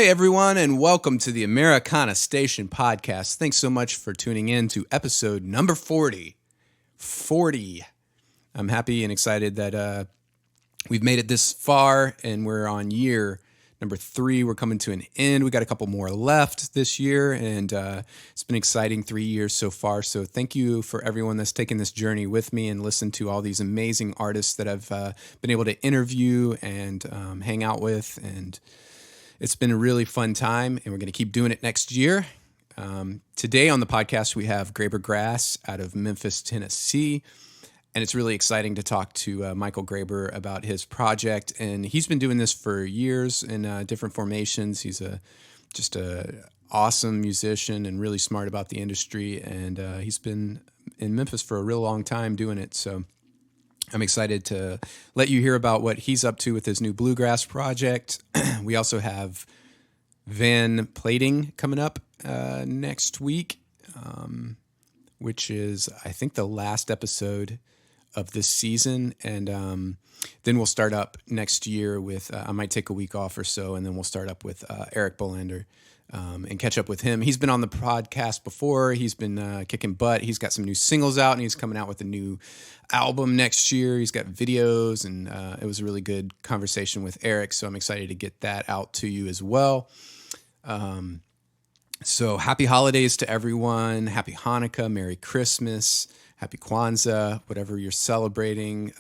Hey everyone, and welcome to the Americana Station podcast. Thanks so much for tuning in to episode number 40. 40. I'm happy and excited that we've made it this far, and we're on year number 3. We're coming to an end. We got a couple more left this year, and it's been exciting 3 years so far. So thank you for everyone that's taken this journey with me and listened to all these amazing artists that I've been able to interview and hang out with, and it's been a really fun time, and we're going to keep doing it next year. Today on the podcast, we have Graber Gryass out of Memphis, Tennessee, and it's really exciting to talk to Michael Graber about his project. And he's been doing this for years in different formations. He's just a awesome musician and really smart about the industry, and he's been in Memphis for a real long time doing it. So I'm excited to let you hear about what he's up to with his new Bluegrass project. We also have Van Plating coming up next week, which is, I think, the last episode of this season. And then we'll start up next year with, I might take a week off or so, and then we'll start up with Eric Bolander and catch up with him. He's been on the podcast before. He's been kicking butt. He's got some new singles out, and he's coming out with a new album next year. He's got videos, and it was a really good conversation with Eric, so I'm excited to get that out to you as well. So happy holidays to everyone. Happy Hanukkah, Merry Christmas, Happy Kwanzaa, whatever you're celebrating,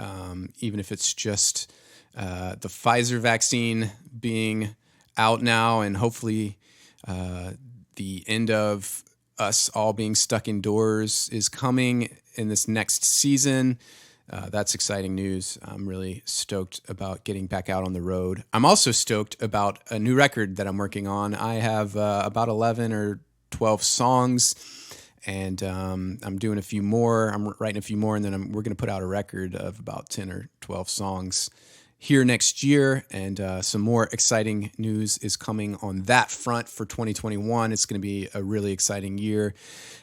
even if it's just the Pfizer vaccine being out now, and hopefully the end of us all being stuck indoors is coming in this next season. That's exciting news. I'm really stoked about getting back out on the road. I'm also stoked about a new record that I'm working on. I have about 11 or 12 songs, and I'm doing a few more. I'm writing a few more, and then we're going to put out a record of about 10 or 12 songs here next year, and some more exciting news is coming on that front for 2021. It's going to be a really exciting year,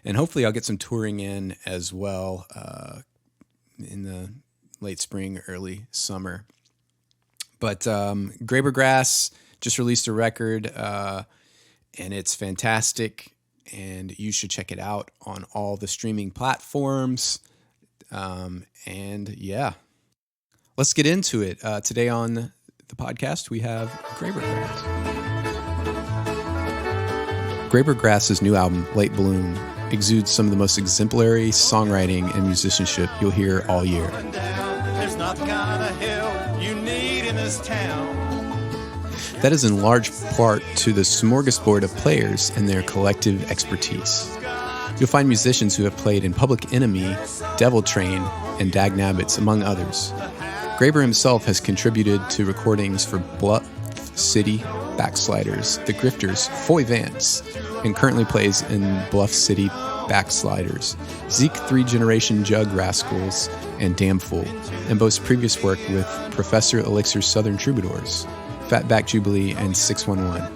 and hopefully I'll get some touring in as well in the late spring, early summer. But Graber Gryass just released a record, and it's fantastic, and you should check it out on all the streaming platforms. And yeah. Let's get into it. Today on the podcast, we have Graber Gryass. Graber Gryass's new album, Late Bloom, exudes some of the most exemplary songwriting and musicianship you'll hear all year. There's not the kind of help you need in this town. That is in large part to the smorgasbord of players and their collective expertise. You'll find musicians who have played in Public Enemy, Devil Train, and Dagnabbits, among others. Graber himself has contributed to recordings for Bluff City Backsliders, The Grifters, Foy Vance, and currently plays in Bluff City Backsliders, Zeke 3 Generation Jug Rascals, and Damn Fool, and boasts previous work with Professor Elixir's Southern Troubadours, Fatback Jubilee, and 611.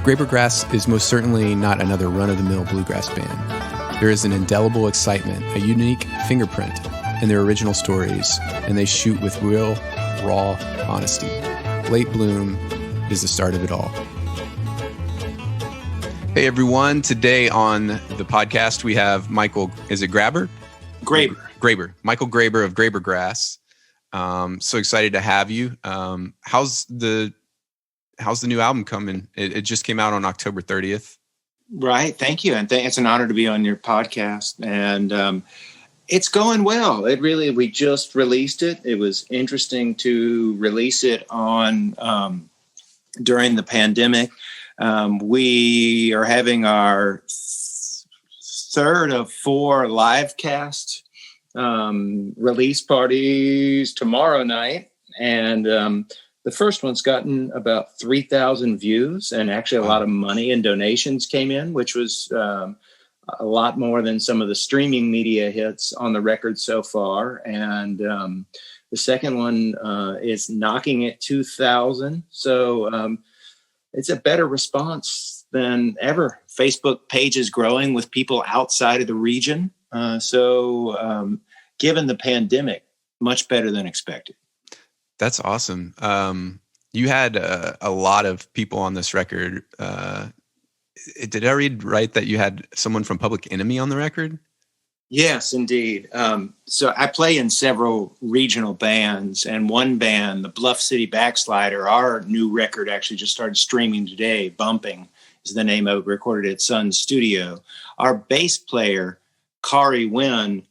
Graber Gryass is most certainly not another run-of-the-mill bluegrass band. There is an indelible excitement, a unique fingerprint in their original stories, and they shoot with real, raw honesty. Late Bloom is the start of it all. Hey everyone, today on the podcast we have Michael, is it Graber? Graber. Michael Graber of Graber Gryass. So excited to have you. How's the new album coming? It just came out on October 30th. Right. Thank you. And it's an honor to be on your podcast. And it's going well. We just released it. It was interesting to release it on during the pandemic. We are having our third of 4 live cast release parties tomorrow night. And the first one's gotten about 3,000 views, and actually a lot of money and donations came in, which was a lot more than some of the streaming media hits on the record so far. And the second one is knocking at 2,000. So it's a better response than ever. Facebook page is growing with people outside of the region. So given the pandemic, much better than expected. That's awesome. You had a lot of people on this record. Did I read right that you had someone from Public Enemy on the record? Yes, indeed. So I play in several regional bands, and one band, the Bluff City Backslider, our new record actually just started streaming today. Bumping is the name of it, recorded at Sun Studio. Our bass player, Kari Wynn,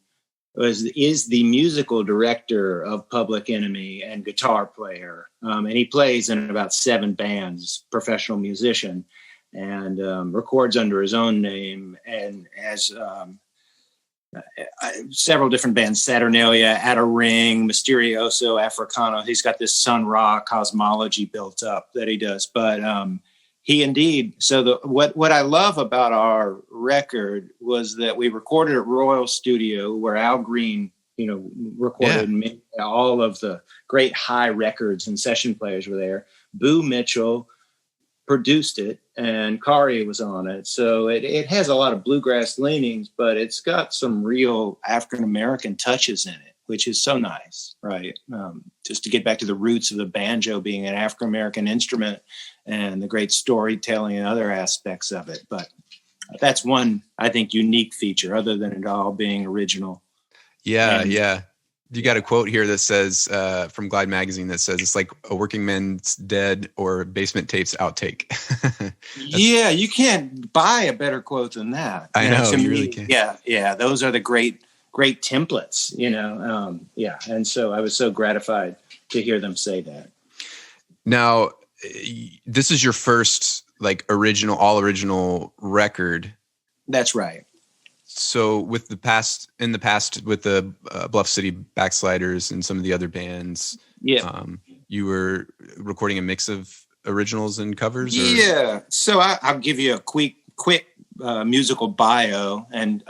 is the musical director of Public Enemy and guitar player. And he plays in about 7 bands, professional musician, and records under his own name and has several different bands: Saturnalia, At a Ring, Mysterioso, Africano. He's got this Sun Ra cosmology built up that he does. But he indeed. So what I love about our record was that we recorded at Royal Studio, where Al Green, recorded all of the great high records, and session players were there. Boo Mitchell produced it, and Kari was on it. So it has a lot of bluegrass leanings, but it's got some real African-American touches in it, which is so nice, right? Just to get back to the roots of the banjo being an African-American instrument and the great storytelling and other aspects of it. But that's one, I think, unique feature, other than it all being original. Yeah. You got a quote here that says, from Glide Magazine, that says, it's like a Working Man's Dead or Basement Tapes outtake. Yeah, you can't buy a better quote than that. I know, you really can't. Yeah. Those are the great templates, And so I was so gratified to hear them say that. Now, this is your first all original record. That's right. So in the past with the Bluff City Backsliders and some of the other bands, you were recording a mix of originals and covers? Yeah. So I'll give you a quick musical bio. And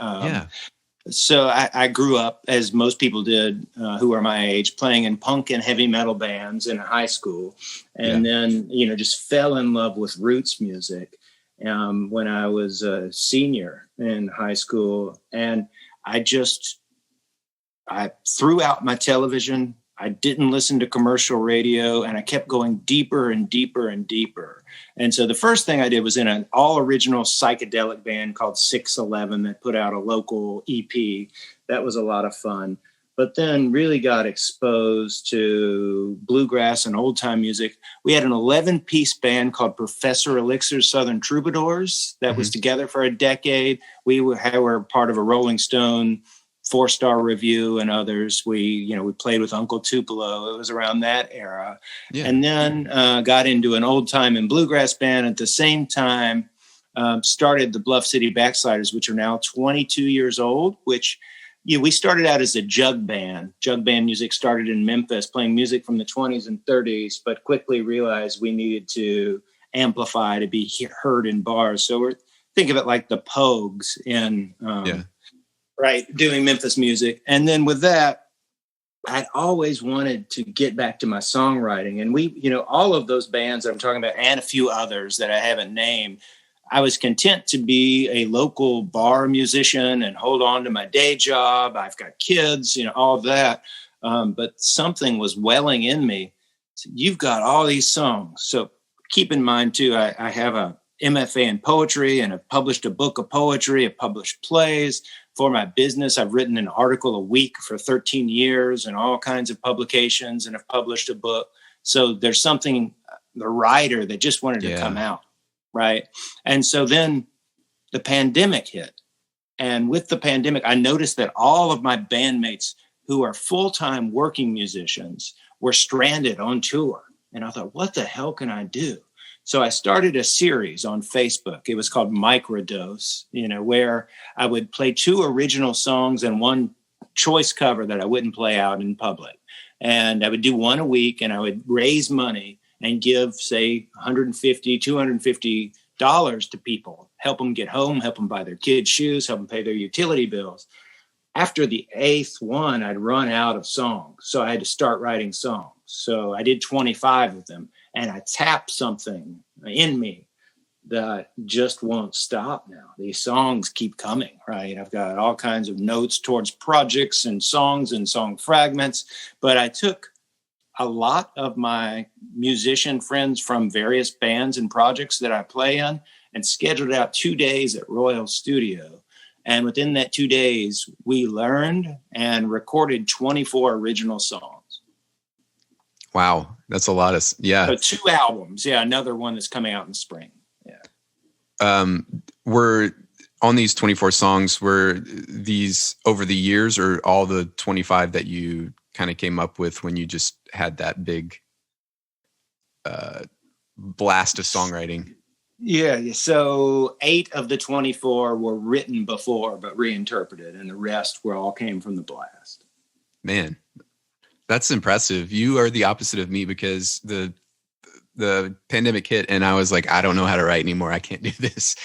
so I grew up, as most people did who are my age, playing in punk and heavy metal bands in high school. And then, just fell in love with roots music when I was a senior in high school. And I threw out my television. I didn't listen to commercial radio, and I kept going deeper and deeper and deeper. And so the first thing I did was in an all original psychedelic band called 611 that put out a local EP. That was a lot of fun. But then really got exposed to bluegrass and old time music. We had an 11-piece band called Professor Elixir's Southern Troubadours that was together for a decade. We were part of a Rolling Stone 4-star review and others. We played with Uncle Tupelo. It was around that era. Yeah. And then got into an old time and bluegrass band at the same time. Started the Bluff City Backsliders, which are now 22 years old, which we started out as a jug band. Jug band music started in Memphis, playing music from the 20s and 30s, but quickly realized we needed to amplify to be heard in bars. So think of it like the Pogues in doing Memphis music. And then with that, I'd always wanted to get back to my songwriting. And we, all of those bands I'm talking about, and a few others that I haven't named, I was content to be a local bar musician and hold on to my day job. I've got kids, all of that. But something was welling in me. So you've got all these songs. So keep in mind, too, I have a MFA in poetry, and I've published a book of poetry. I've published plays. For my business, I've written an article a week for 13 years in all kinds of publications, and I've published a book. So there's something, the writer that just wanted to come out. Right. And so then the pandemic hit. And with the pandemic, I noticed that all of my bandmates who are full-time working musicians were stranded on tour. And I thought, what the hell can I do? So I started a series on Facebook. It was called Microdose, where I would play 2 original songs and 1 choice cover that I wouldn't play out in public. And I would do 1 a week, and I would raise money and give, say, $150, $250 to people, help them get home, help them buy their kids' shoes, help them pay their utility bills. After the 8th one, I'd run out of songs. So I had to start writing songs. So I did 25 of them, and I tapped something in me that just won't stop now. These songs keep coming, right? I've got all kinds of notes towards projects and songs and song fragments, but I took a lot of my musician friends from various bands and projects that I play in and scheduled out 2 days at Royal Studio. And within that 2 days, we learned and recorded 24 original songs. Wow. That's a lot of, yeah. So 2 albums. Yeah. Another one that's coming out in the spring. Yeah. Were on these 24 songs, were these over the years or all the 25 that you kind of came up with when you just had that big blast of songwriting? Yeah. So 8 of the 24 were written before, but reinterpreted, and the rest all came from the blast. Man, that's impressive. You are the opposite of me, because the pandemic hit and I was like, I don't know how to write anymore. I can't do this.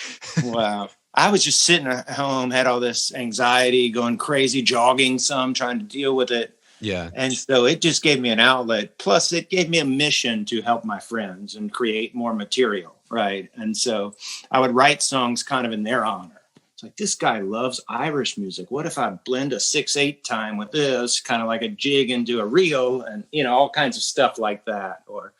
Wow. I was just sitting at home, had all this anxiety, going crazy, jogging some, trying to deal with it. Yeah. And so it just gave me an outlet. Plus, it gave me a mission to help my friends and create more material, right? And so I would write songs kind of in their honor. It's like, this guy loves Irish music. What if I blend a 6/8 time with this, kind of like a jig into a reel, and, all kinds of stuff like that. Or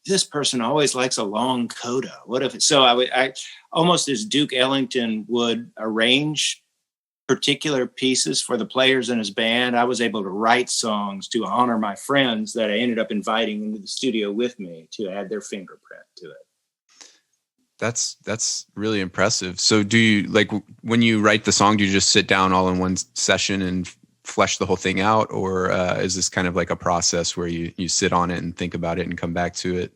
this person always likes a long coda. What if so I almost as Duke Ellington would arrange particular pieces for the players in his band, I was able to write songs to honor my friends that I ended up inviting into the studio with me to add their fingerprint to it. That's really impressive. So do you, like, when you write the song, do you just sit down all in one session and flesh the whole thing out? Or is this kind of like a process where you sit on it and think about it and come back to it?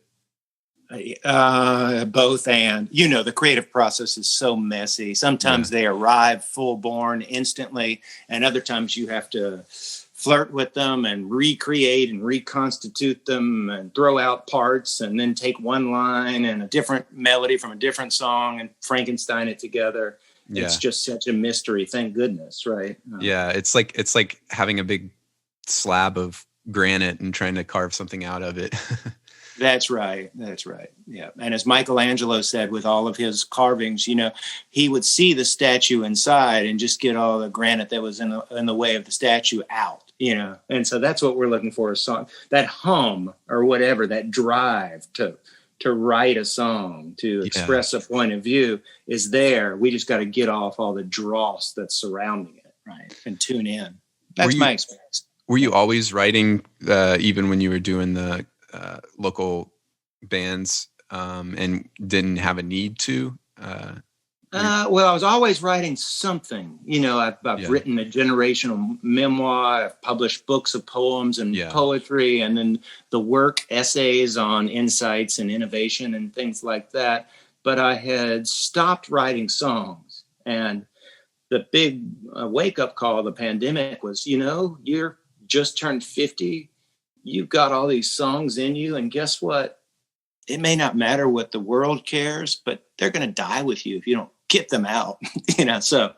Both. And the creative process is so messy. Sometimes they arrive full born instantly, and other times you have to flirt with them and recreate and reconstitute them and throw out parts and then take one line and a different melody from a different song and Frankenstein it together. Yeah. It's just such a mystery. Thank goodness. Right. Yeah. It's like having a big slab of granite and trying to carve something out of it. That's right. Yeah. And as Michelangelo said, with all of his carvings, he would see the statue inside and just get all the granite that was in the way of the statue out, And so that's what we're looking for, a song, that hum or whatever, that drive to write a song, to express a point of view is there. We just got to get off all the dross that's surrounding it, right? And tune in. That's my experience. Were you always writing, even when you were doing the local bands, and didn't have a need to? Well, I was always writing something. I've written a generational memoir. I've published books of poems and poetry, and then the work essays on insights and innovation and things like that. But I had stopped writing songs, and the big wake-up call of the pandemic was, you're just turned 50. You've got all these songs in you, and guess what? It may not matter what the world cares, but they're going to die with you if you don't get them out. So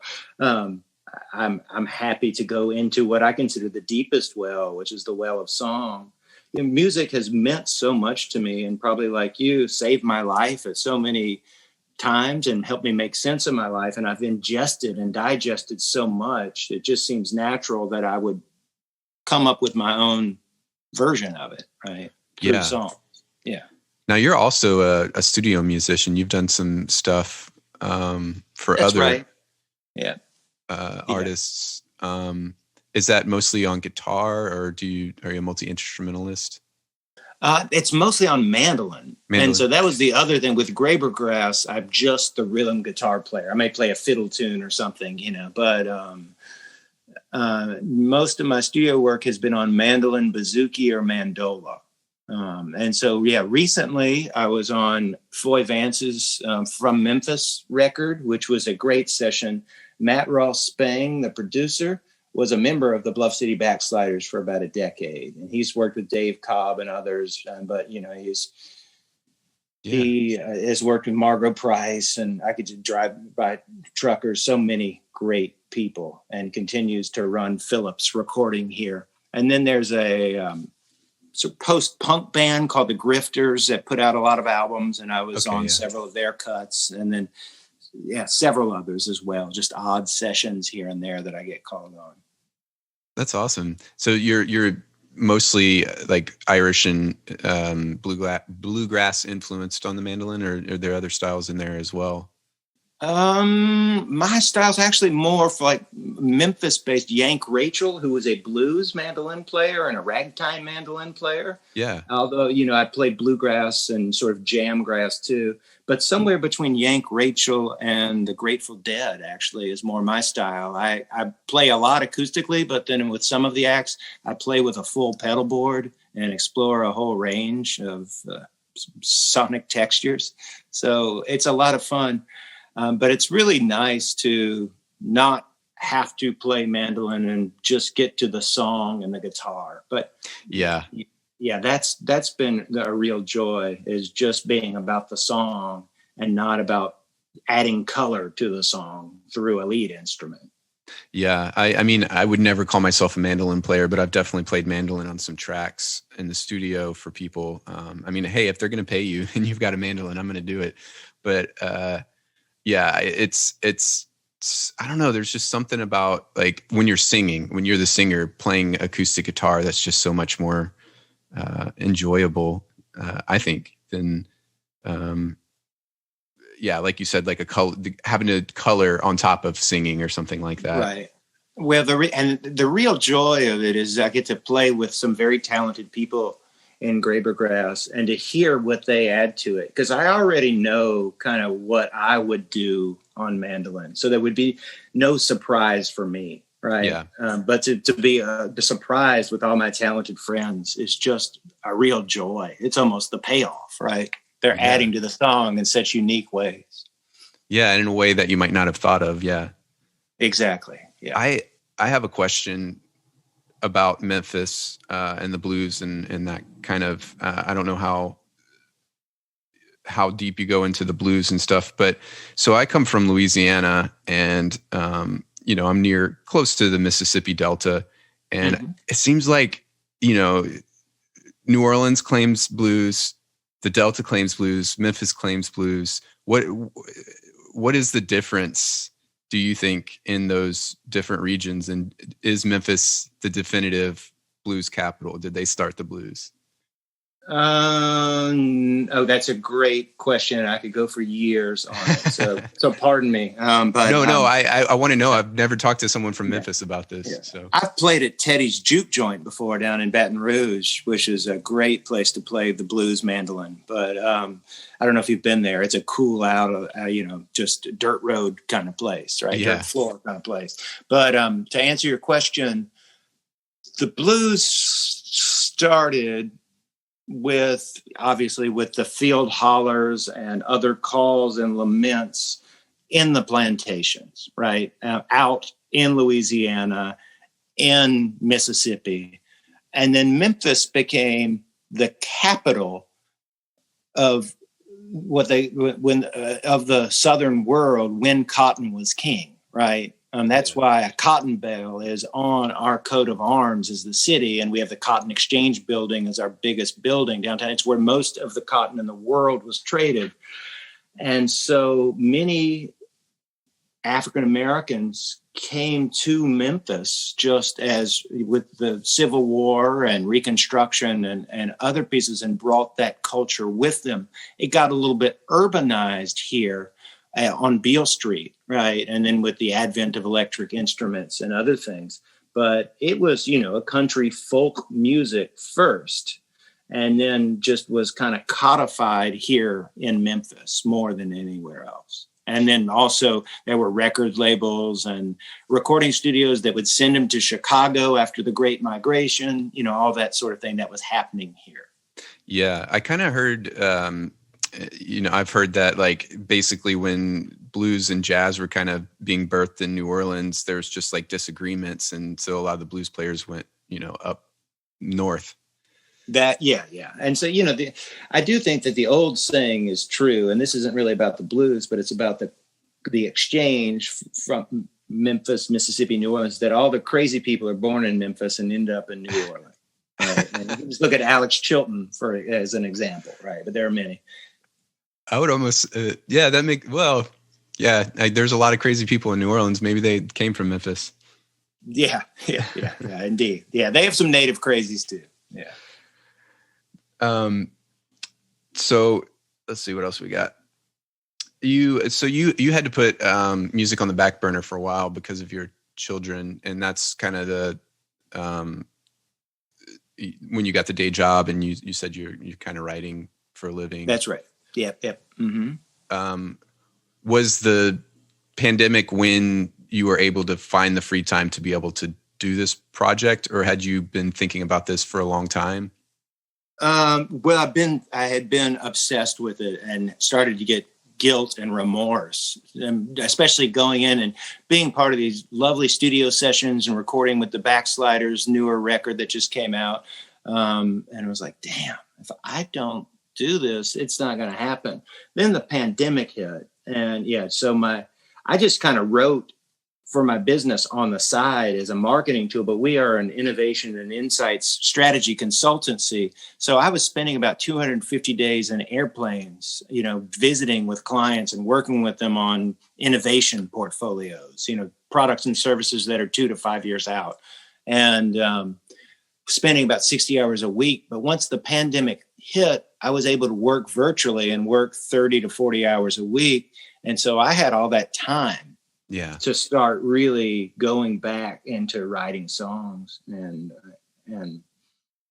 I'm happy to go into what I consider the deepest well, which is the well of song. Music has meant so much to me, and probably like you, saved my life at so many times and helped me make sense of my life. And I've ingested and digested so much. It just seems natural that I would come up with my own version of it, right? Through songs. Yeah. Now you're also a studio musician. You've done some stuff for That's other right. artists. Is that mostly on guitar, or are you a multi-instrumentalist? It's mostly on mandolin. And so that was the other thing with Graber Gryass. I'm just the rhythm guitar player. I may play a fiddle tune or something, but most of my studio work has been on mandolin, bouzouki, or mandola. And so, recently I was on Foy Vance's From Memphis record, which was a great session. Matt Ross Spang, the producer, was a member of the Bluff City Backsliders for about a decade. And he's worked with Dave Cobb and others, but he has worked with Margot Price, and I could just drive by truckers, so many great people, and continues to run Phillips Recording here. And then there's a post-punk band called the Grifters that put out a lot of albums, and I was on yeah. several of their cuts, and then several others as well, just odd sessions here and there that I get called on. That's awesome. So you're mostly like Irish and bluegrass influenced on the mandolin, or are there other styles in there as well? My style's actually more for like Memphis-based. Yank Rachel, who was a blues mandolin player and a ragtime mandolin player. Yeah. Although, I played bluegrass and sort of jamgrass too. But somewhere between Yank Rachel and the Grateful Dead actually is more my style. I play a lot acoustically, but then with some of the acts, I play with a full pedal board and explore a whole range of sonic textures. So it's a lot of fun. But it's really nice to not have to play mandolin and just get to the song and the guitar. But yeah, that's been a real joy, is just being about the song and not about adding color to the song through a lead instrument. Yeah. I mean, I would never call myself a mandolin player, but I've definitely played mandolin on some tracks in the studio for people. I mean, hey, if they're going to pay you and you've got a mandolin, I'm going to do it. But, yeah, it's I don't know. There's just something about like when you're singing, when you're the singer playing acoustic guitar, that's just so much more enjoyable, I think, than like you said, like a color, having a color on top of singing or something like that. Right. Well, the real joy of it is I get to play with some very talented people in Graber Gryass and to hear what they add to it. Because I already know kind of what I would do on mandolin. So there would be no surprise for me. Right. Yeah. But to be surprised with all my talented friends is just a real joy. It's almost the payoff, right? They're adding to the song in such unique ways. Yeah. And in a way that you might not have thought of. Yeah, exactly. Yeah. I have a question about Memphis and the blues and that kind of, I don't know how deep you go into the blues and stuff, but so I come from Louisiana and, I'm close to the Mississippi Delta, and it seems like, New Orleans claims blues, the Delta claims blues, Memphis claims blues. What is the difference, do you think, in those different regions? And is Memphis the definitive blues capital? Did they start the blues? That's a great question. I could go for years on it. So pardon me. But I want to know. I've never talked to someone from Memphis about this. Yeah. So I've played at Teddy's Juke Joint before down in Baton Rouge, which is a great place to play the blues mandolin. But I don't know if you've been there. It's a cool out, just dirt road kind of place, right? Yeah. Dirt floor kind of place. But to answer your question, the blues started obviously with the field hollers and other calls and laments in the plantations, right? Out in Louisiana, in Mississippi. And then Memphis became the capital of of the Southern world when cotton was king, right? That's why a cotton bale is on our coat of arms as the city. And we have the Cotton Exchange building as our biggest building downtown. It's where most of the cotton in the world was traded. And so many African Americans came to Memphis just as with the Civil War and Reconstruction and other pieces, and brought that culture with them. It got a little bit urbanized here on Beale Street, right? And then with the advent of electric instruments and other things. But it was, a country folk music first, and then just was kind of codified here in Memphis more than anywhere else. And then also there were record labels and recording studios that would send them to Chicago after the Great Migration, all that sort of thing that was happening here. Yeah, I kind of heard... I've heard that like basically when blues and jazz were kind of being birthed in New Orleans, there was just like disagreements. And so a lot of the blues players went, up north. And so, I do think that the old saying is true, and this isn't really about the blues, but it's about the exchange from Memphis, Mississippi, New Orleans, that all the crazy people are born in Memphis and end up in New Orleans. Right? And you can just look at Alex Chilton as an example, right? But there are many. I would almost, there's a lot of crazy people in New Orleans. Maybe they came from Memphis. Yeah, indeed. Yeah, they have some native crazies too. Yeah. So let's see what else we got. You had to put music on the back burner for a while because of your children, and that's kind of the when you got the day job, and you said you're kind of writing for a living. That's right. Yep. Mm-hmm. Was the pandemic when you were able to find the free time to be able to do this project, or had you been thinking about this for a long time? Well, I had been obsessed with it and started to get guilt and remorse, and especially going in and being part of these lovely studio sessions and recording with the Backsliders' newer record that just came out. And I was like, damn, if I don't do this, it's not going to happen. Then the pandemic hit, and I just kind of wrote for my business on the side as a marketing tool, but we are an innovation and insights strategy consultancy. So I was spending about 250 days in airplanes, visiting with clients and working with them on innovation portfolios, products and services that are 2 to 5 years out, and spending about 60 hours a week. But once the pandemic hit, I was able to work virtually and work 30 to 40 hours a week. And so I had all that time to start really going back into writing songs and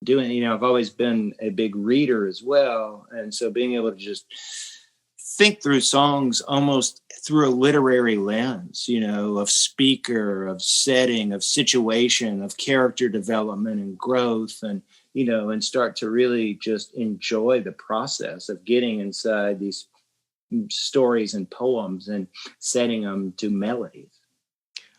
doing, I've always been a big reader as well. And so being able to just think through songs almost through a literary lens, of speaker, of setting, of situation, of character development and growth, and start to really just enjoy the process of getting inside these stories and poems and setting them to melodies.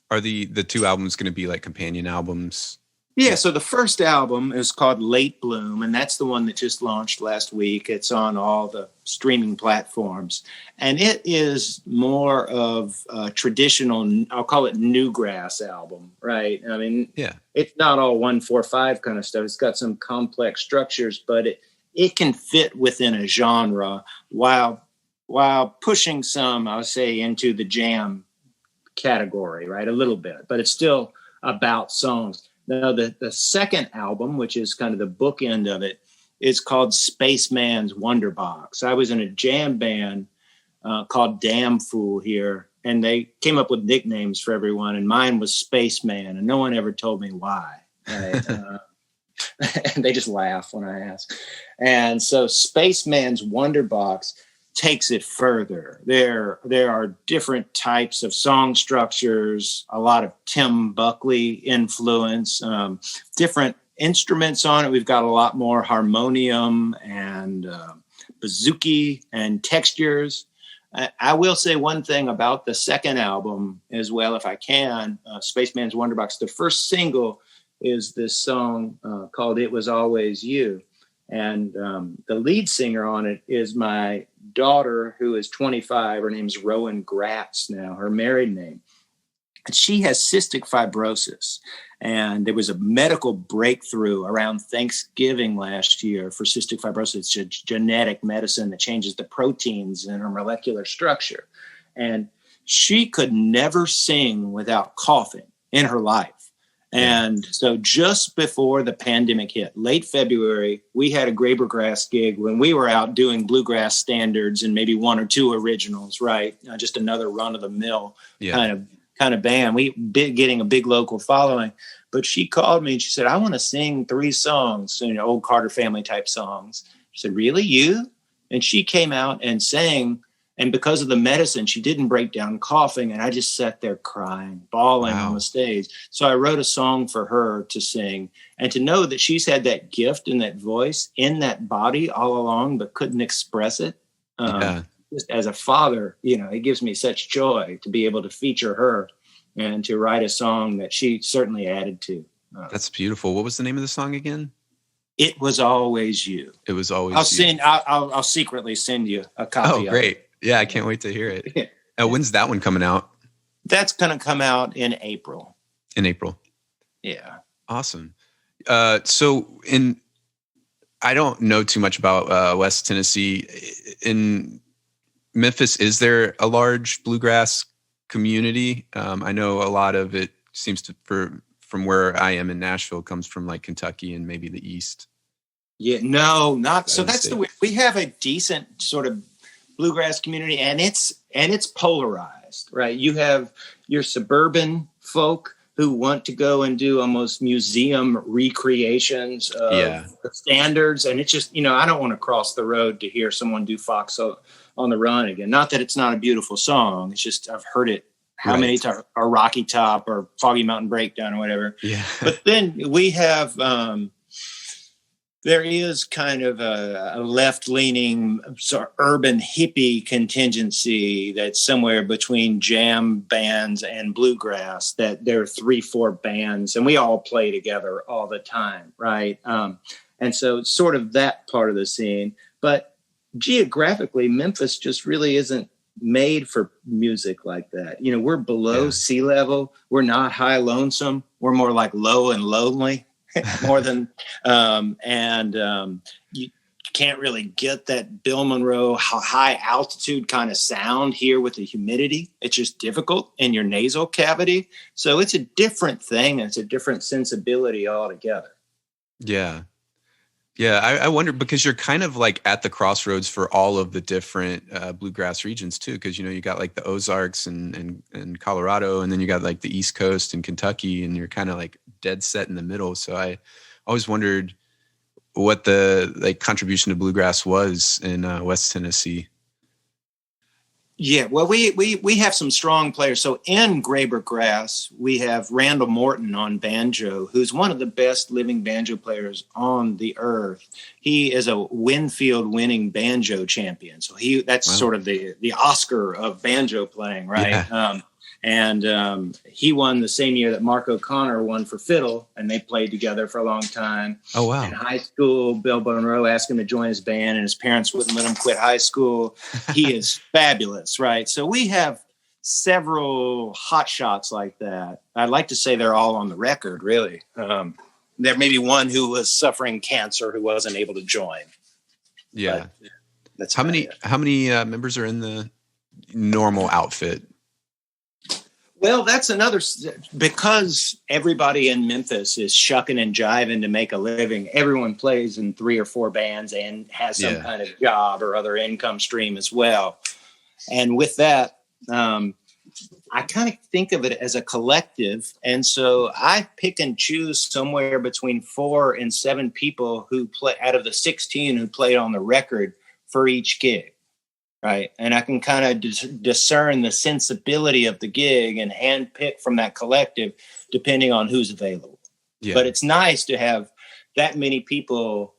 Are the two albums going to be like companion albums? Yeah, so the first album is called Late Bloom, and that's the one that just launched last week. It's on all the streaming platforms, and it is more of a traditional, I'll call it newgrass album, right? I mean, it's not all 1-4-5 kind of stuff. It's got some complex structures, but it can fit within a genre while pushing some, I would say, into the jam category, right? A little bit, but it's still about songs. Now, the second album, which is kind of the bookend of it, is called Spaceman's Wonderbox. I was in a jam band called Damn Fool here, and they came up with nicknames for everyone, and mine was Spaceman, and no one ever told me why. Right? And they just laugh when I ask. And so Spaceman's Wonderbox takes it further. There are different types of song structures, a lot of Tim Buckley influence, different instruments on it. We've got a lot more harmonium and bouzouki and textures. I will say one thing about the second album as well, if I can, Spaceman's Wonderbox. The first single is this song called It Was Always You. And the lead singer on it is my daughter, who is 25. Her name's Graber Gryass now, her married name. And she has cystic fibrosis. And there was a medical breakthrough around Thanksgiving last year for cystic fibrosis. It's a genetic medicine that changes the proteins in her molecular structure. And she could never sing without coughing in her life. And so just before the pandemic hit, late February, we had a Graber Gryass gig when we were out doing bluegrass standards and maybe one or two originals, right? Just another run of the mill kind of band. We getting a big local following. But she called me and she said, I want to sing 3 songs, old Carter Family type songs. She said, really, you? And she came out and sang. And because of the medicine, she didn't break down coughing. And I just sat there crying, bawling on the stage. So I wrote a song for her to sing, and to know that she's had that gift and that voice in that body all along, but couldn't express it. Just as a father, it gives me such joy to be able to feature her and to write a song that she certainly added to. That's beautiful. What was the name of the song again? It Was Always You. It Was Always You. I'll secretly send you a copy. Oh, great. Yeah, I can't wait to hear it. When's that one coming out? That's going to come out in April. In April. Yeah. Awesome. I don't know too much about West Tennessee. In Memphis, is there a large bluegrass community? I know a lot of it seems to, from where I am in Nashville, comes from like Kentucky and maybe the East. Yeah, no, not so. That's the way we have a decent sort of bluegrass community, and it's polarized, right? You have your suburban folk who want to go and do almost museum recreations of the standards, and it's just, I don't want to cross the road to hear someone do Fox on the Run again. Not that it's not a beautiful song, it's just I've heard it how many times, or Rocky Top or Foggy Mountain Breakdown or whatever. Yeah. But then we have there is kind of a left-leaning sort of urban hippie contingency that's somewhere between jam bands and bluegrass, that there are 3-4 bands and we all play together all the time, right? And so it's sort of that part of the scene. But geographically, Memphis just really isn't made for music like that. We're below sea level. We're not high lonesome. We're more like low and lonely. More than you can't really get that Bill Monroe high altitude kind of sound here with the humidity. It's just difficult in your nasal cavity. So it's a different thing. It's a different sensibility altogether. Yeah. I wonder, because you're kind of like at the crossroads for all of the different bluegrass regions too. Because, you got like the Ozarks and Colorado, and then you got like the East Coast and Kentucky, and you're kind of like dead set in the middle. So I always wondered what the like contribution to bluegrass was in West Tennessee. Yeah, well, we have some strong players. So in Graber Gryass, we have Randall Morton on banjo, who's one of the best living banjo players on the earth. He is a Winfield winning banjo champion. So that's sort of the Oscar of banjo playing, right? Yeah. And he won the same year that Mark O'Connor won for fiddle, and they played together for a long time. Oh, wow. In high school, Bill Monroe asked him to join his band, and his parents wouldn't let him quit high school. He is fabulous, right? So we have several hot shots like that. I'd like to say they're all on the record, really. There may be one who was suffering cancer who wasn't able to join. Yeah. That's how many members are in the normal outfit? Well, that's another, because everybody in Memphis is shucking and jiving to make a living. Everyone plays in 3 or 4 bands and has some kind of job or other income stream as well. And with that, I kind of think of it as a collective. And so I pick and choose somewhere between 4 and 7 people who play out of the 16 who played on the record for each gig. Right. And I can kind of discern the sensibility of the gig and handpick from that collective, depending on who's available. Yeah. But it's nice to have that many people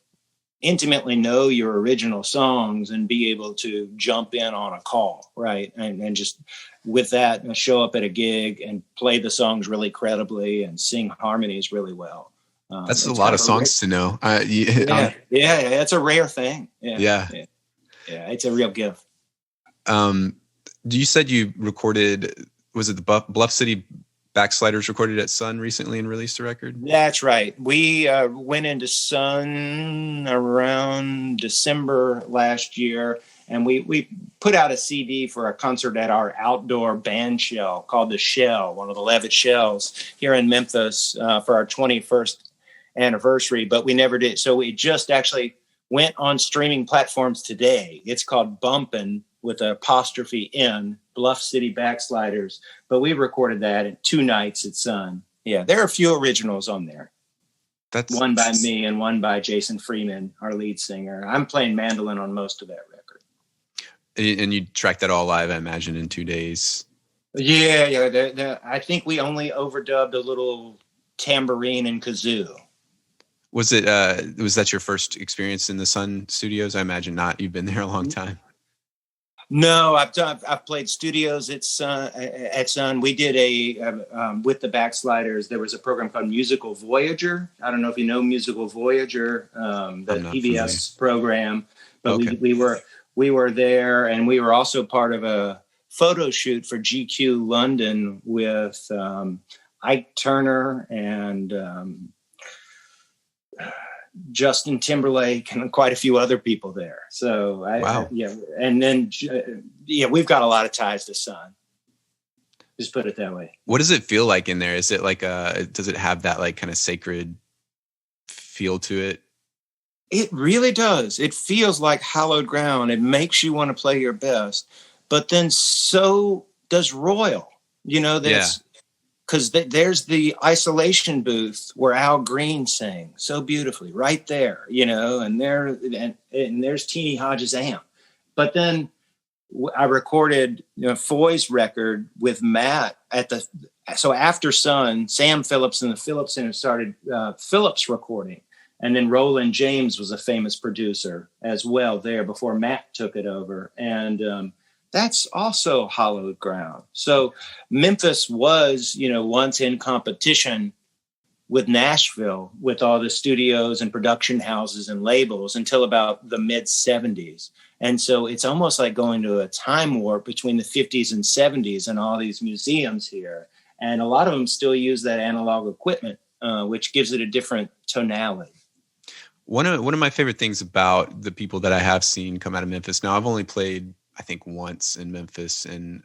intimately know your original songs and be able to jump in on a call. Right. And just with that, show up at a gig and play the songs really credibly and sing harmonies really well. That's a lot of songs to know. Yeah, it's a rare thing. Yeah, it's a real gift. You said you recorded, was it the Bluff City Backsliders recorded at Sun recently and released a record? That's right. We went into Sun around December last year, and we put out a CD for a concert at our outdoor band shell called The Shell, one of the Levitt Shells here in Memphis, for our 21st anniversary, but we never did. So we just actually went on streaming platforms today. It's called Bumpin' with an apostrophe N, Bluff City Backsliders. But we recorded that in 2 nights at Sun. Yeah, there are a few originals on there. That's one by me and one by Jason Freeman, our lead singer. I'm playing mandolin on most of that record. And you tracked that all live, I imagine, in 2 days. Yeah. I think we only overdubbed a little tambourine and kazoo. Was that your first experience in the Sun Studios? I imagine not. You've been there a long time. No, I've played studios at Sun. We did with the Backsliders. There was a program called Musical Voyager. I don't know if you know Musical Voyager, the PBS program. But okay. we were there, and we were also part of a photo shoot for GQ London with Ike Turner and Justin Timberlake and quite a few other people there. So wow. And then, we've got a lot of ties to Sun. Just put it that way. What does it feel like in there? Is it like does it have that like kind of sacred feel to it? It really does. It feels like hallowed ground. It makes you want to play your best, but then so does Royal, that's because there's the isolation booth where Al Green sang so beautifully right there, and there's Teeny Hodges' amp. But then I recorded Foy's record with Matt so after Sun, Sam Phillips and the Phillips Center started Phillips recording. And then Roland James was a famous producer as well there before Matt took it over. And that's also hallowed ground. So Memphis was, once in competition with Nashville, with all the studios and production houses and labels until about the mid 70s. And so it's almost like going to a time warp between the 50s and 70s and all these museums here. And a lot of them still use that analog equipment, which gives it a different tonality. One of my favorite things about the people that I have seen come out of Memphis. Now I've only played, I think, once in Memphis, and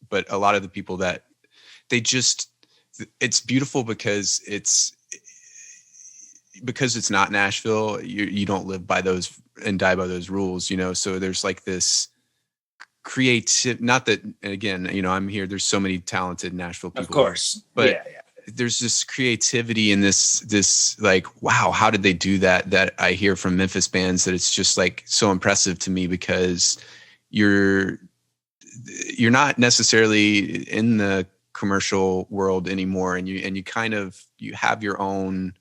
but a lot of the people that it's beautiful because it's not Nashville. You don't live by those and die by those rules, So there's like this creative. Not that, again, I'm here. There's so many talented Nashville people, of course, but. Yeah. There's this creativity in this like, wow, how did they do that I hear from Memphis bands, that it's just like so impressive to me, because you're not necessarily in the commercial world anymore, and you kind of, you have your own,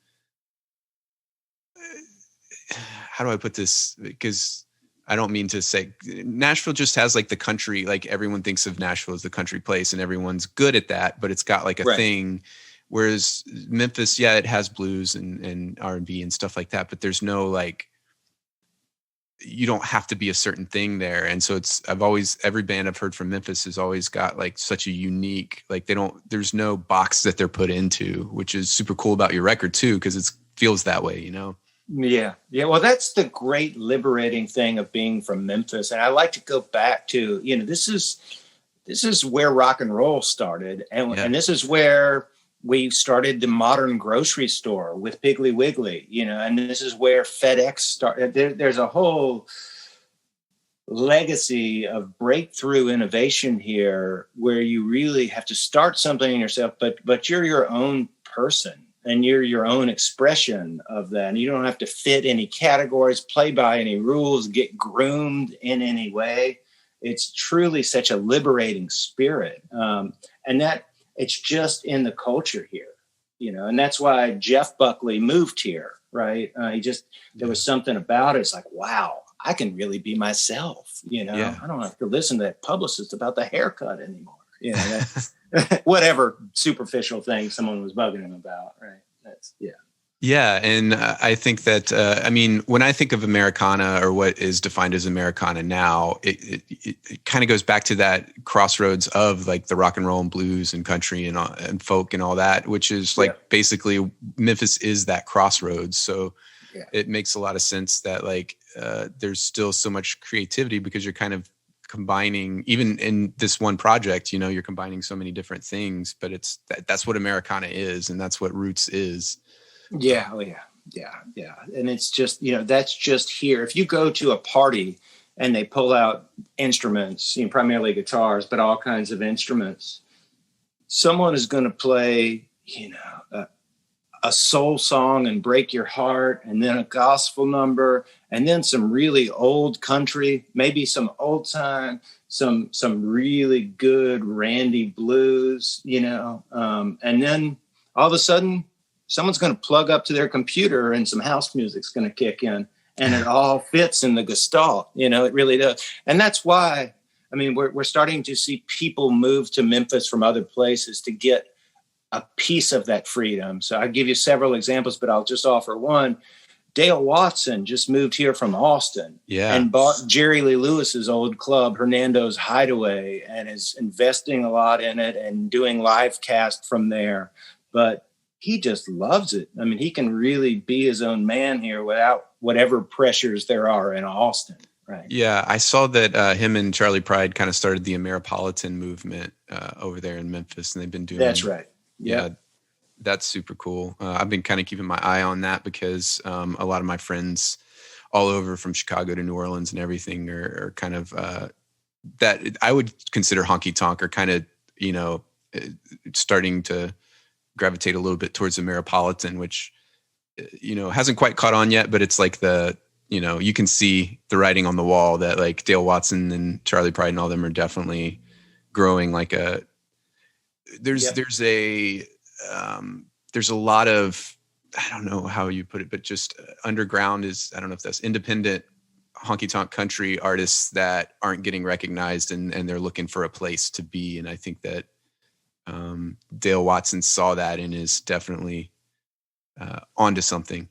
how do I put this, because I don't mean to say Nashville just has like the country, like everyone thinks of Nashville as the country place and everyone's good at that, but it's got like a thing. Whereas Memphis, it has blues and R&B and stuff like that, but there's no like, you don't have to be a certain thing there. And so every band I've heard from Memphis has always got like such a unique, like there's no box that they're put into, which is super cool about your record too, because it feels that way, Yeah. Well, that's the great liberating thing of being from Memphis. And I like to go back to, this is where rock and roll started. And this is where we started the modern grocery store with Piggly Wiggly, and this is where FedEx started. There's a whole legacy of breakthrough innovation here where you really have to start something in yourself, but you're your own person and you're your own expression of that. And you don't have to fit any categories, play by any rules, get groomed in any way. It's truly such a liberating spirit. And that, it's just in the culture here, and that's why Jeff Buckley moved here, right? There was something about it. It's like, wow, I can really be myself, I don't have to listen to that publicist about the haircut anymore, whatever superficial thing someone was bugging him about, right? Yeah. And I think that, when I think of Americana, or what is defined as Americana now, it kind of goes back to that crossroads of like the rock and roll and blues and country and folk and all that, which is like basically Memphis is that crossroads. So it makes a lot of sense that like there's still so much creativity, because you're kind of combining, even in this one project, you're combining so many different things, but that's what Americana is, and that's what Roots is. Yeah. Oh, yeah. And it's just, that's just here. If you go to a party and they pull out instruments, primarily guitars, but all kinds of instruments, someone is going to play, a soul song and break your heart, and then a gospel number, and then some really old country, maybe some old time, some really good Randy blues, and then all of a sudden, someone's going to plug up to their computer and some house music's going to kick in, and it all fits in the gestalt. It really does. And that's why, we're starting to see people move to Memphis from other places to get a piece of that freedom. So I'll give you several examples, but I'll just offer one. Dale Watson just moved here from Austin and bought Jerry Lee Lewis's old club, Hernando's Hideaway, and is investing a lot in it and doing live cast from there. But he just loves it. I mean, he can really be his own man here without whatever pressures there are in Austin. Right. Yeah, I saw that him and Charlie Pride kind of started the Ameripolitan movement over there in Memphis, and they've been doing. That's right. Yeah, that's super cool. I've been kind of keeping my eye on that because a lot of my friends all over from Chicago to New Orleans and everything are kind of that I would consider honky tonk, are kind of, you know, starting to gravitate a little bit towards Ameripolitan, which, you know, hasn't quite caught on yet, but it's like you know, you can see the writing on the wall that like Dale Watson and Charlie Pride and all them are definitely growing like there's a lot of, I don't know how you put it, but just underground is, I don't know if that's independent honky tonk country artists that aren't getting recognized and they're looking for a place to be. And I think that Dale Watson saw that and is definitely onto something.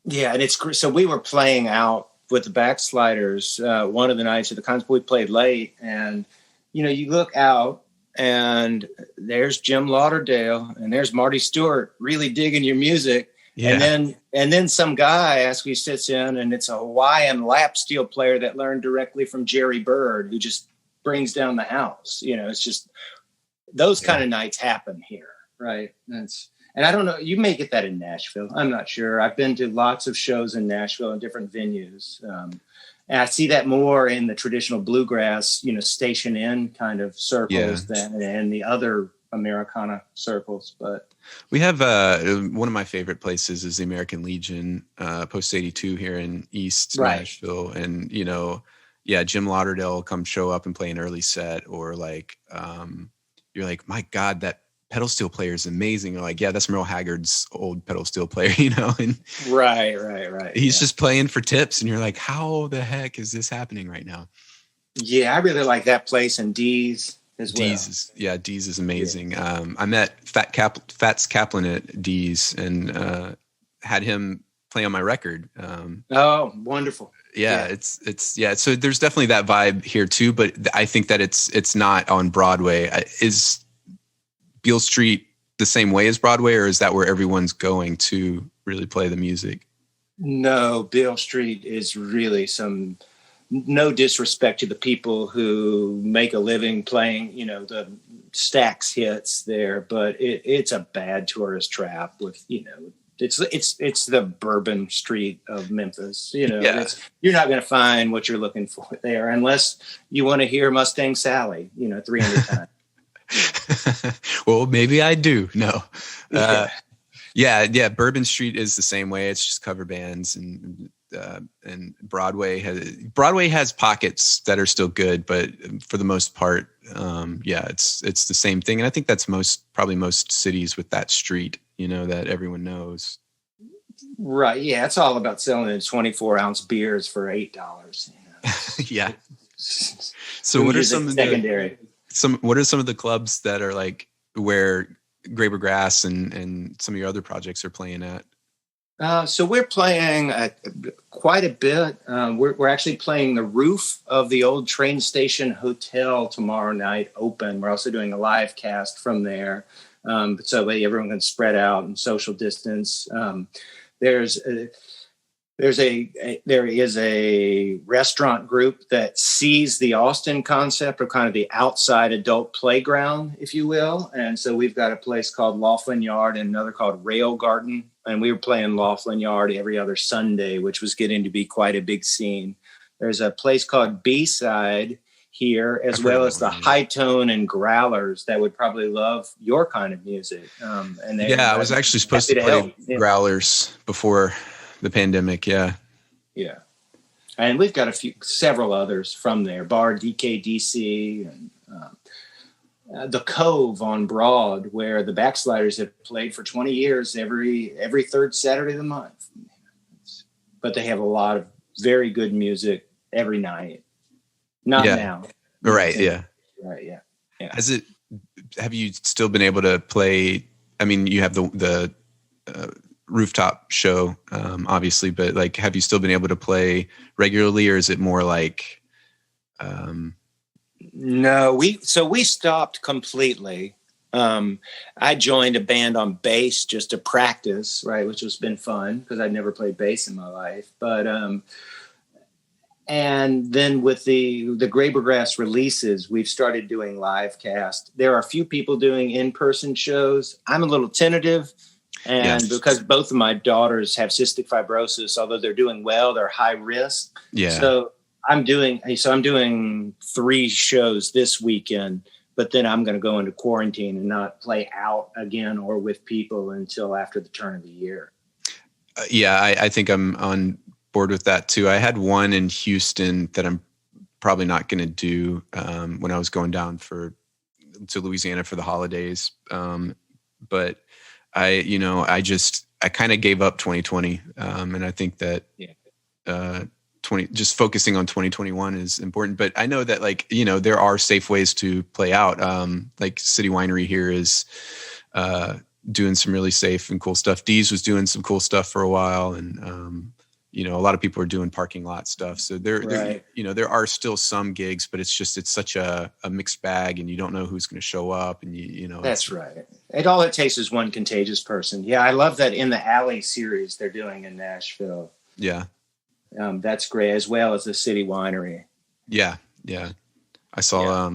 Yeah, and it's so we were playing out with the Backsliders one of the nights at the concert. We played late, and you know, you look out and there's Jim Lauderdale and there's Marty Stewart really digging your music. Yeah. And then some guy actually sits in, and it's a Hawaiian lap steel player that learned directly from Jerry Bird, who just brings down the house. You know, it's just those kind of nights happen here, right? And I don't know, you may get that in Nashville. I'm not sure. I've been to lots of shows in Nashville in different venues. And I see that more in the traditional bluegrass, you know, Station Inn kind of circles than in the other Americana circles. But we have one of my favorite places is the American Legion, Post 82 here in East Nashville. And, you know, Jim Lauderdale will come show up and play an early set, or like, you're like, my God, that pedal steel player is amazing. You're like, yeah, that's Merle Haggard's old pedal steel player, you know? And right. He's just playing for tips. And you're like, how the heck is this happening right now? Yeah, I really like that place, and Dee's as well. Dee's is amazing. Yeah. I met Fats Kaplan at Dee's and had him play on my record. Oh, wonderful. Yeah, it's so there's definitely that vibe here too, but I think that it's not on Broadway. Is Beale Street the same way as Broadway, or is that where everyone's going to really play the music? No, Beale Street is really no disrespect to the people who make a living playing, you know, the Stax hits there, but it's a bad tourist trap with, you know, it's the Bourbon Street of Memphis. You know, you're not going to find what you're looking for there unless you want to hear Mustang Sally, you know, 300 times. Well, maybe I do. No. Bourbon Street is the same way. It's just cover bands, and Broadway has pockets that are still good, but for the most part, it's the same thing. And I think that's probably most cities with that street, you know, that everyone knows. Right. Yeah. It's all about selling 24-ounce beers for $8. You know? Yeah. So what are some secondary? What are some of the clubs that are like where Graber Gryass and some of your other projects are playing at? So we're playing quite a bit. We're actually playing the roof of the old train station hotel tomorrow night open. We're also doing a live cast from there. So everyone can spread out and social distance. There is a restaurant group that sees the Austin concept of kind of the outside adult playground, if you will. And so we've got a place called Laughlin Yard and another called Rail Garden. And we were playing Laughlin Yard every other Sunday, which was getting to be quite a big scene. There's a place called B-Side here, as well as the High Tone and Growlers that would probably love your kind of music. I was actually supposed to play Growlers before the pandemic. Yeah. And we've got several others from there. Bar DKDC and the Cove on Broad, where the Backsliders have played for 20 years every third Saturday of the month. But they have a lot of very good music every night. Not now. Right. Yeah. Right. Yeah. Have you still been able to play? I mean, you have the rooftop show, obviously, but like, have you still been able to play regularly, or is it more like, No, we stopped completely I joined a band on bass just to practice, right, which has been fun because I'd never played bass in my life. But and then with the Graber Gryass releases, we've started doing live cast. There are a few people doing in-person shows. I'm a little tentative. And because both of my daughters have cystic fibrosis, although they're doing well, they're high risk. Yeah. So I'm doing 3 shows this weekend, but then I'm going to go into quarantine and not play out again or with people until after the turn of the year. I think I'm on board with that too. I had one in Houston that I'm probably not going to do when I was going down to Louisiana for the holidays. But I kind of gave up 2020. And I think that just focusing on 2021 is important. But I know that there are safe ways to play out. Like City Winery here is doing some really safe and cool stuff. Dee's was doing some cool stuff for a while. And, a lot of people are doing parking lot stuff. So there are still some gigs, but it's such a mixed bag, and you don't know who's going to show up. And that's right. All it takes is one contagious person. Yeah. I love that In the Alley series they're doing in Nashville. Yeah. That's great, as well as the City Winery. Yeah. Yeah. I saw,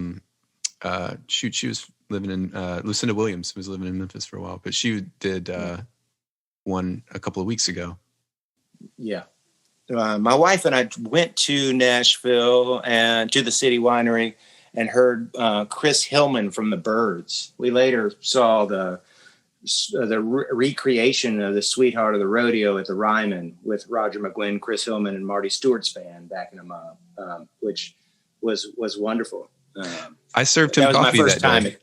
she was living in, Lucinda Williams was living in Memphis for a while, but she did one a couple of weeks ago. Yeah. My wife and I went to Nashville and to the City Winery and heard Chris Hillman from the Byrds. We later saw the recreation of the Sweetheart of the Rodeo at the Ryman with Roger McGuinn, Chris Hillman, and Marty Stewart's band backing him up, which was wonderful. I served him coffee my first that time. day.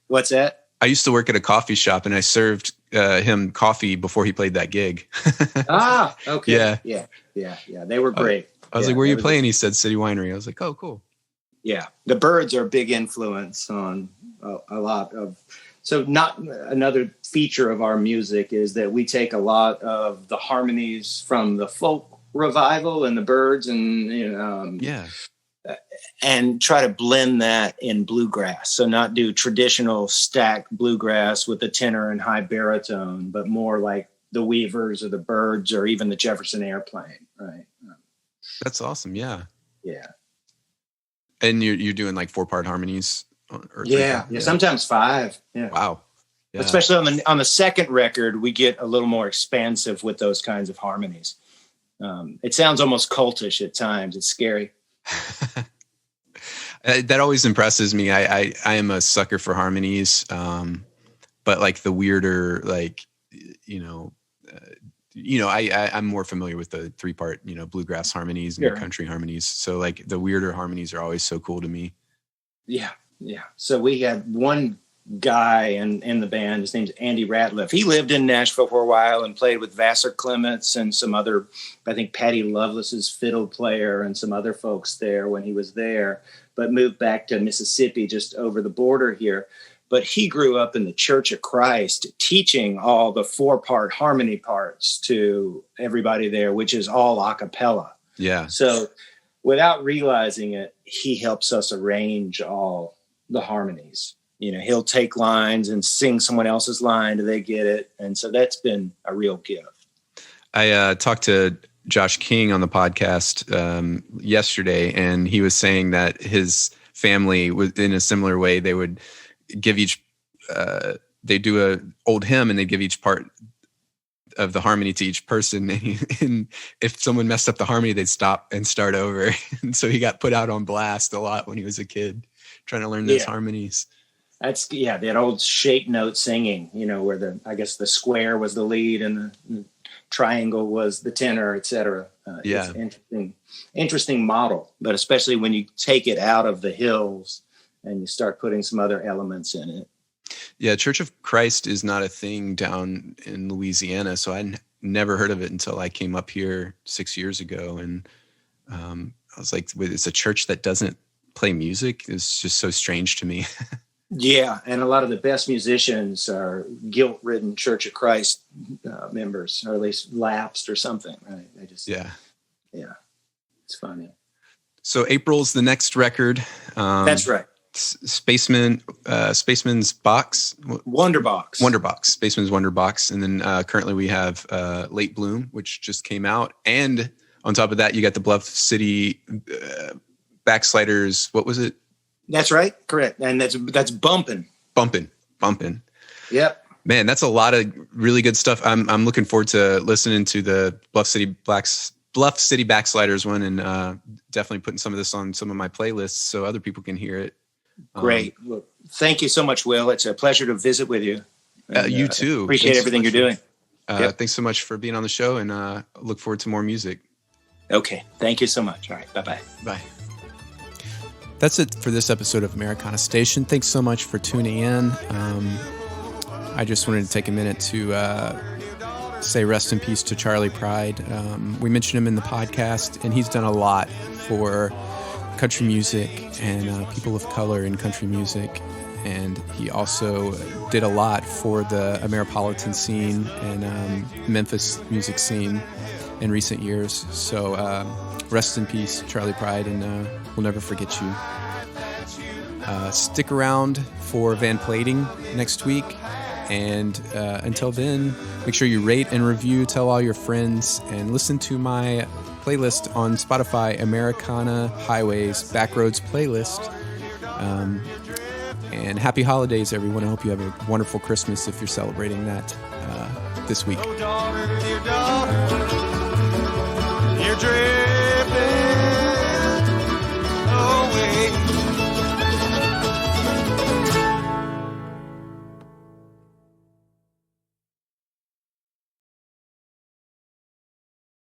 What's that? I used to work at a coffee shop, and I served him coffee before he played that gig. Okay. Yeah. They were great. I was like, where are you playing? He said City Winery. I was like, oh, cool. Yeah. The Byrds are a big influence on a lot of. So not another feature of our music is that we take a lot of the harmonies from the folk revival and the Byrds and try to blend that in bluegrass. So not do traditional stacked bluegrass with the tenor and high baritone, but more like the Weavers or the Byrds or even the Jefferson Airplane. Right. That's awesome. Yeah. Yeah. And you're doing like 4-part harmonies? Yeah. Sometimes 5. Yeah. Wow. Yeah. Especially on the second record, we get a little more expansive with those kinds of harmonies. It sounds almost cultish at times. It's scary. That always impresses me. I am a sucker for harmonies, but like the weirder, I'm more familiar with the 3-part, bluegrass harmonies and country harmonies. So like the weirder harmonies are always so cool to me. Yeah. So we had one guy in the band. His name's Andy Ratliff. He lived in Nashville for a while and played with Vassar Clements and some other, I think Patty Lovelace's fiddle player and some other folks there when he was there, but moved back to Mississippi just over the border here. But he grew up in the Church of Christ teaching all the 4-part harmony parts to everybody there, which is all a cappella. Yeah. So without realizing it, he helps us arrange all the harmonies. He'll take lines and sing someone else's line till they get it. And so that's been a real gift. I talked to Josh King on the podcast yesterday, and he was saying that his family was in a similar way. They would give they do a old hymn and they give each part of the harmony to each person. And if someone messed up the harmony, they'd stop and start over. And so he got put out on blast a lot when he was a kid trying to learn those harmonies. That's that old shape note singing, where the square was the lead and the triangle was the tenor, etc. It's an interesting model, but especially when you take it out of the hills and you start putting some other elements in it. Yeah. Church of Christ is not a thing down in Louisiana. So I never heard of it until I came up here 6 years ago. And I was like, it's a church that doesn't play music. It's just so strange to me. Yeah, and a lot of the best musicians are guilt-ridden Church of Christ members, or at least lapsed or something, right? They just it's funny. So April's the next record. That's right. Spaceman's Box. Wonderbox. Spaceman's Wonderbox. And then currently we have Late Bloom, which just came out. And on top of that, you got the Bluff City Backsliders. What was it? That's right. Correct. And that's bumping. Bumping. Yep. Man, that's a lot of really good stuff. I'm looking forward to listening to the Bluff City Backsliders one, and definitely putting some of this on some of my playlists so other people can hear it. Great. Well, thank you so much, Will. It's a pleasure to visit with you. And, you too. Appreciate everything you're doing. Yep. Thanks so much for being on the show, and look forward to more music. Okay. Thank you so much. All right. Bye-bye. Bye. That's it for this episode of Americana Station. Thanks so much for tuning in. I just wanted to take a minute to say rest in peace to Charlie Pride. We mentioned him in the podcast, and he's done a lot for country music and people of color in country music. And he also did a lot for the Ameripolitan scene and Memphis music scene in recent years. So rest in peace, Charlie Pride, and we'll never forget you. Stick around for Van Plating next week. And until then, make sure you rate and review, tell all your friends, and listen to my playlist on Spotify, Americana Highways Backroads playlist. And happy holidays, everyone. I hope you have a wonderful Christmas if you're celebrating that this week. Your